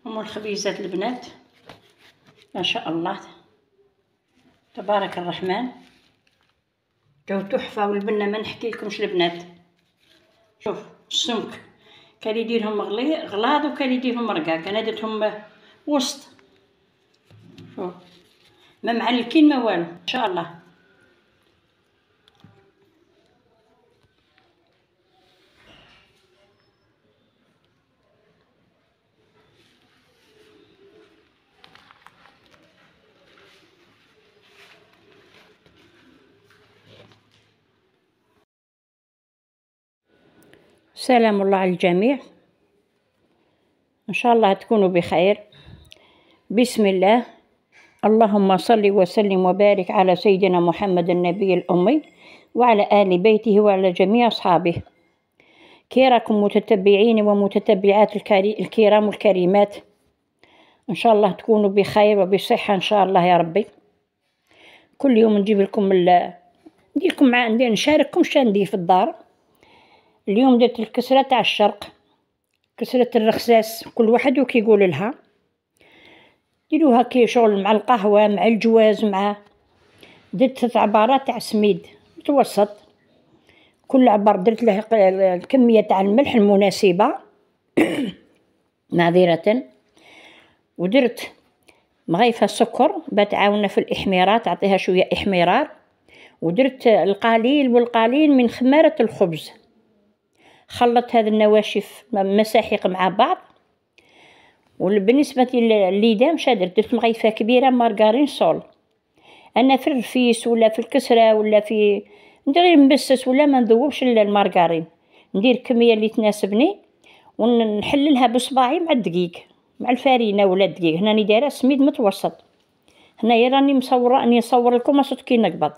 هما الخبيزات البنات ما شاء الله تبارك الرحمن، جو تحفه. والبنه ما نحكي لكمش البنات. شوف السمك كان يديرهم غلاظ وكان يديرهم رقاق، انا درتهم وسط. شوف ما معلكين ما والو ان شاء الله. سلام الله على الجميع، ان شاء الله تكونوا بخير. بسم الله، اللهم صل وسلم وبارك على سيدنا محمد النبي الأمي وعلى آل بيته وعلى جميع أصحابه. كي راكم متتبعين ومتتبعات الكرام والكريمات، ان شاء الله تكونوا بخير وبصحة ان شاء الله يا ربي. كل يوم نجيب لكم نشارككم شندير في الدار. اليوم درت الكسرة تاع الشرق، كسرة الرخساس، كل واحد وكي يقول لها. ديروها كي شغل مع القهوة مع الجواز مع. درت 3 عبارات تاع سميد متوسط، كل عبار درت له الكمية تاع الملح المناسبة معذرة. ودرت مغيفة سكر بتعاوننا في الإحمرار، تعطيها شوية إحمرار. ودرت القليل والقليل من خمارة الخبز. خلطت هذه النواشف مساحيق مع بعض. وبالنسبة للليدام درت مغيفة كبيرة مارغرين سول. أنا في الرفيس ولا في الكسرة ولا في ندير مبسس ولا ما نذوبش المارغرين، ندير كمية اللي تناسبني ونحللها بصباعي مع الدقيق مع الفارينة ولا الدقيق. هنا دايره سميد متوسط. هنايا راني مصوره، اني نصور لكم صوت كي نقبض.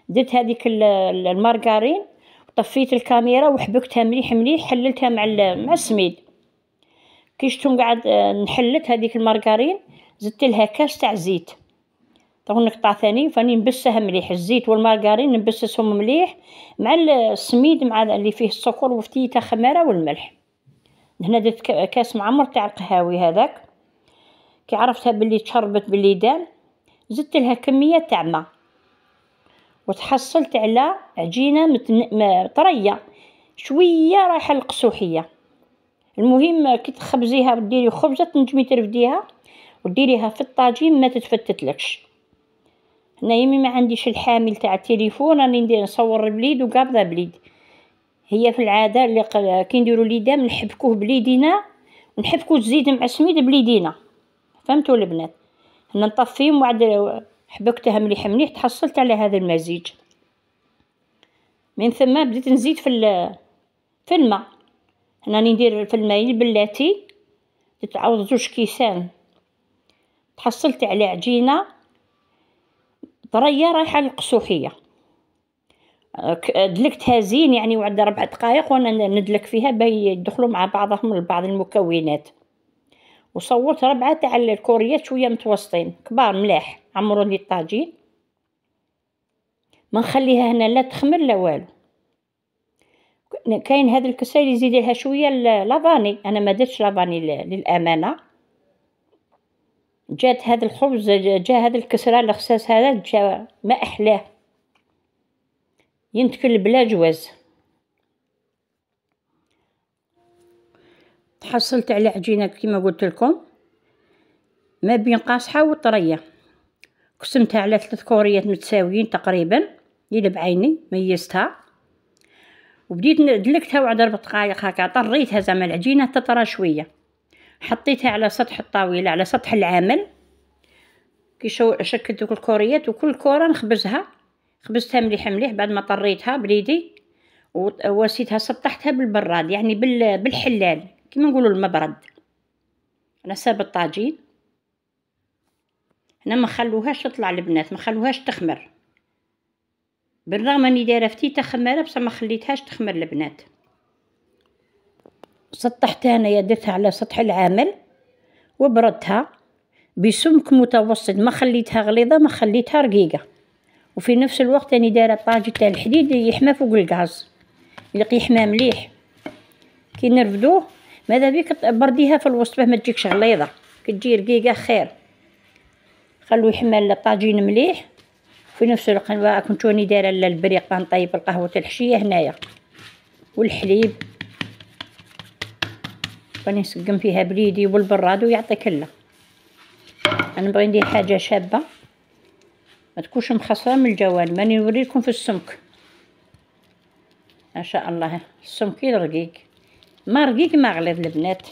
درت هذيك المارغرين وطفيت الكاميرا وحبكتها مليح مليح، حللتها مع السميد. كي شفتهم قاعد نحلت هذيك المارغرين، زدت لها كاس تاع زيت. تو نقطع ثاني فاني نبسها مليح، الزيت والمارغرين نبسسهم مليح مع السميد مع اللي فيه السكر وفتيته خماره والملح. هنا درت كاس معمر تاع القهاوي هذاك. كي عرفتها باللي تشربت بالليدام، زدت لها كميه تاع ماء وتحصلت على عجينه طريه شويه رايحه القسوحيه. المهم كي تخبزيها وديري خبزه تنجمي ترفديها وديريها في الطاجين ما تتفتتلكش. هنا يمي ما عنديش الحامل تاع التليفون، راني ندير نصور البليد وقابضه بليد. هي في العاده اللي كي نديروا ليدام نحبكوه بليدينا ونحبكو الزيت مع سميد بليدينا، فهمتوا البنات. هنا نطفيهم وعاد حبكتها مليح مليح، تحصلت على هذا المزيج. من ثم بديت نزيد في الماء. هنا ندير في الماء البلاتي تتعوض 2 كيسان. تحصلت على عجينه طريه رايحه للقسوحيه. دلكتها زين يعني وعد 4 دقائق وانا ندلك فيها باهي يدخلوا مع بعضهم بعض المكونات. وصورت 4 تاع الكوريات شويه متوسطين كبار ملاح، عمروا لي الطاجين. ما نخليها هنا لا تخمر لا والو. كاين هذا الكسر يزيد لها شويه لافاني، انا ما درتش لافاني للامانه. جات هذا الخبز جا هذا الكسره الخساس هذا جا ما احلاه، ينتكل بلا جواز. تحصلت على عجينه كما قلت لكم ما بين قاصحه وطريه. قسمتها على 3 كوريات متساويين تقريبا اللي بعيني ميزتها. وبديت دلكتها وعد 4 دقائق هكا طريتها زعما العجينه تطرى شويه. حطيتها على سطح الطاوله على سطح العامل. كي شكلت الكوريات وكل كوره نخبزها، خبزتها مليح مليح بعد ما طريتها بليدي وواسيتها سطحتها بالبراد يعني بالحلال كما نقولوا المبرد على حساب الطاجين. هنا ما خلوهاش تطلع البنات، ما خلوهاش تخمر، بالرغم اني دايره فتيته خماره بصح ما خليتهاش تخمر البنات. سطحتها انايا درتها على سطح العامل وبردتها بسمك متوسط، ما خليتها غليظه ما خليتها رقيقه. وفي نفس الوقت اني دايره الطاجين تاع الحديد يحمى فوق الغاز، يحمى مليح. كي نرفدوه ماذا بيك برديها في الوسط باه ما تجيكش غليظه، كتجي رقيقه خير. خلوه يحمل الطاجين مليح. في نفس الوقت كنت راني دايره البريق نطيب القهوه الحشيه هنايا والحليب، راني نسقم فيها بريدي والبراد ويعطيك الله. انا نبغي ندير حاجه شابه ما تكونش مخصره من الجوانب. ماني نوريلكم في السمك ما شاء الله، السمك رقيق، ما رقيق ما غليظ البنات.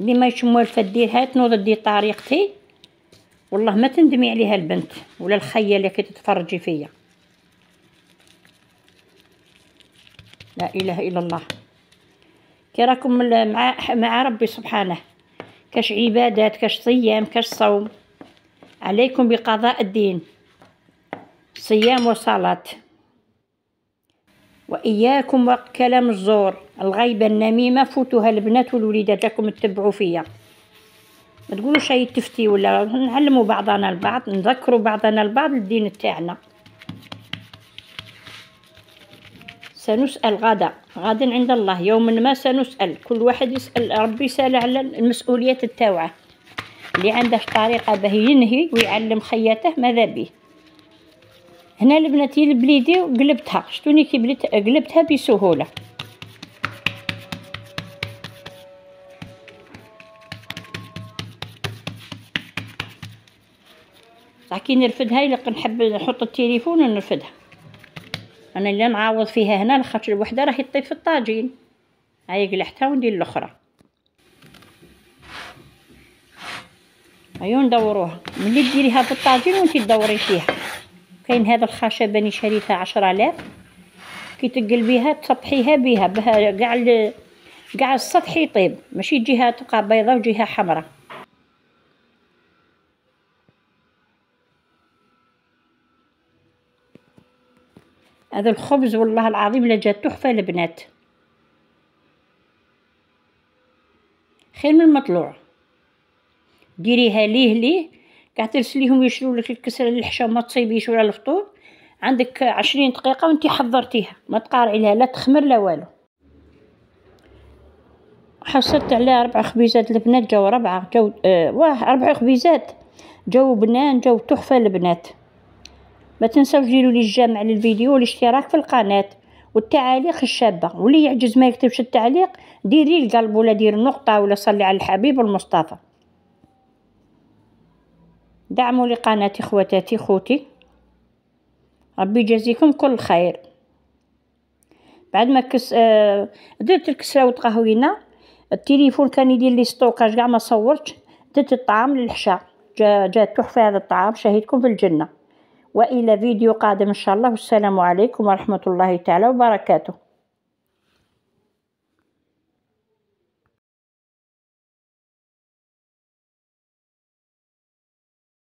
اللي ما يشموا الفدير تنوض دير طريقتي والله ما تندمي عليها البنت ولا الخيه اللي كتتفرجي فيا. لا اله الا الله. كي راكم مع ربي سبحانه، كاش عبادات، كاش صيام، كاش صوم، عليكم بقضاء الدين، صيام وصلاة. وإياكم وكلام الزور، الغيبة النميمة فوتوها البنات والوليدات، راكم تتبعوا فيا. ما تقولوا شي تفتي ولا، نعلموا بعضنا البعض، نذكروا بعضنا البعض الدين تاعنا. سنسأل غدا عند الله، يوم ما سنسأل، كل واحد يسأل ربي سأل على المسؤوليات التاوعه. اللي عنده طريقة باه ينهي ويعلم خياته ماذا بيه. هنا البنات البليدي قلبتها، شتوني كي قلبتها بسهولة. كي نرفدها إلا نحب نحط التليفون ونرفدها. انا اللي نعاوض فيها هنا لخاطر الوحده راهي تطيب في الطاجين. هاي قلحتها وندير الاخرى. ايوا ندوروها ملي ديريها في الطاجين وانتي تدوري فيها. كاين هذا الخشب راني شريتها 10,000، كي تقلبيها تسطحيها بها كاع السطح يطيب، ماشي جهه تبقى بيضه وجهه حمراء. هذا الخبز والله العظيم لا جات تحفه البنات، خير من المطلوع. ديريها ليه كاع ترسليهم يشرو لك الكسره للحشا وما تصيبيش ولا الفطور. عندك 20 دقيقه وانتي حضرتيها، ما تقارعي لها لا تخمر لا والو. حصلت على 4 خبيزات البنات، جاو 4 جاو 4 خبيزات جاو بنان، جاو تحفه البنات. ما تنساوش ديروا لي الجامع للفيديو والاشتراك في القناه والتعاليق الشابه، واللي يعجز ما يكتبش التعليق ديري القلب ولا دير نقطه ولا صلي على الحبيب المصطفى. دعموا لقناتي خواتاتي خوتي، ربي يجازيكم كل خير. بعد ما درت الكسره وتقهوينا، التليفون كان يدير لي ستوكاج كاع ما صورتش. درت الطعام للحشا، جات تحفه هذا الطعام، شهيتكم في الجنه. والى فيديو قادم ان شاء الله، والسلام عليكم ورحمه الله تعالى وبركاته.